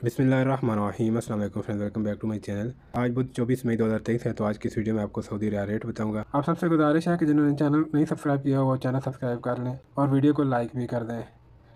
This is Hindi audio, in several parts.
बिस्मिल्लाहिर्रहमानिर्रहीम। अस्सलाम वालेकुम friends, welcome back to my channel. आज बुध 24 मई 2023 है। तो आज की इस वीडियो में आपको सऊदी रियाल रेट बताऊंगा। आप सबसे गुजारिश है कि जिन्होंने चैनल नहीं सब्सक्राइब किया वो चैनल सब्सक्राइब कर लें और वीडियो को लाइक भी कर दें।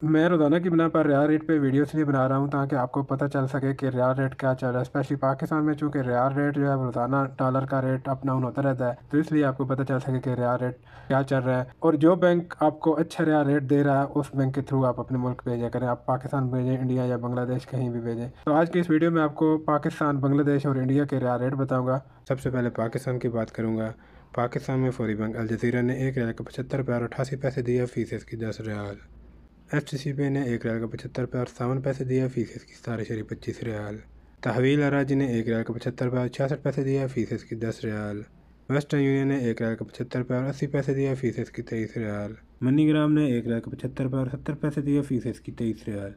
मैं रोज़ाना की बिना पर रियाल रेट पे वीडियो इसलिए बना रहा हूँ ताकि आपको पता चल सके कि रियाल रेट क्या चल रहा है। स्पेशली पाकिस्तान में चूँकि रियाल रेट जो है रोज़ाना डॉलर का रेट अप डाउन होता रहता है, तो इसलिए आपको पता चल सके कि रियाल रेट क्या चल रहा है और जो बैंक आपको अच्छा रियाल रेट दे रहा है उस बैंक के थ्रू आप अपने मुल्क भेजा करें। आप पाकिस्तान भेजें, इंडिया या बांग्लादेश कहीं भी भेजें। तो आज की इस वीडियो में आपको पाकिस्तान, बांग्लादेश और इंडिया के रियाल रेट बताऊँगा। सबसे पहले पाकिस्तान की बात करूँगा। पाकिस्तान में फौरी बैंक अल जज़ीरा ने 1 रियाल का 75 रुपये और 88 पैसे दिया, फीस इसकी 10 रियाल। FCCPay ने 1 रियाल का 75 रुपये और 57 पैसे दिया, फीस इसकी 25 रियाल। तहवील अराजी ने 1 रियाल का 75 रुपये और 66 पैसे दिया, फीस इसकी 10 रियाल। वेस्टर्न यूनियन ने 1 रियाल का 75 रुपये और 80 पैसे दिया, फीस इसकी 23 रियाल। मनीग्राम ने 1 रियाल का 75 रुपये और 70 पैसे दिया, फीस इसकी 23 रियाल।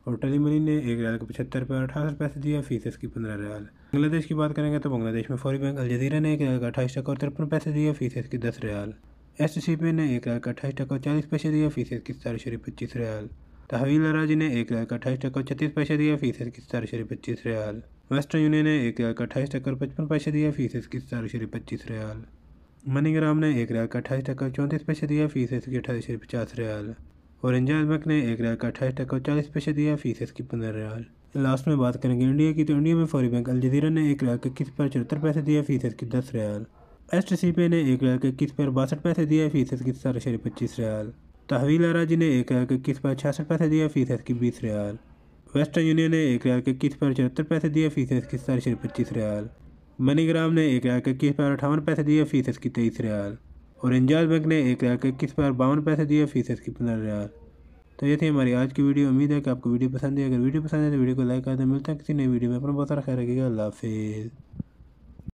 और टेलीमनी ने 1 रियाल का 75 रुपये और 68 पैसे दिया, फीस इसकी 15 रियाल। बांग्लादेश की बात करेंगे तो बांग्लादेश में फौरी बैंक अल जज़ीरा ने 1 रियाल का 28 टका और 53 पैसे दिया, फीस इसकी 10 रियाल। FCCPay ने 1 रियाल का 28 टका और 40 पैसे दिया, फीस इसकी 27.25 रियाल। तहवील अराजी ने 1 रियाल का 28 टका और 36 पैसे दिया, फीस इसकी 27.25 रियाल। वेस्टर्न यूनियन ने 1 रियाल का 28 टका और 55 पैसे दिया, फीस इसकी 27.25 रियाल। मनीग्राम ने 1 रियाल का 28 टका और 34 पैसे दिया, फीस इसकी 28.50 रियाल। और इंजाज बैंक ने 1 रियाल का 28 टका और 40 पैसे दिया, फीस इसकी 15 रियाल। लास्ट में बात करेंगे इंडिया की, तो इंडिया में फौरी बैंक अल जज़ीरा ने 1 रियाल के 21 पर 74 पैसे दिया, फीस इसकी 10 रियाल। FCCPay ने 1 रियाल के 21 पर 62 पैसे दिया, फीस इसकी 17.25 रियाल। तहवील अराजी ने 1 रियाल के 21 पर 66 पैसे दिया, फीस इसकी 20 रियाल। वेस्टर्न यूनियन ने 1 रियाल के 21 पर 74 पैसे दिया, फीस इसकी 17.25 रियाल। मनीग्राम ने 1 रियाल के 21 पर 58 पैसे दिया, फीस इसकी 23 रियाल। और इंजाज बैंक ने 1 रियाल के 21 पर 52 पैसे दिया, फीस इसकी 15 रियाल। तो ये थी हमारी आज की वीडियो। उम्मीद है कि आपको वीडियो पसंद है। अगर वीडियो पसंद है तो वीडियो को लाइक कर दें। मिलते हैं किसी नई वीडियो में। अपना बहुत सारा ख्याल रखिएगा। अल्लाह हाफिज़।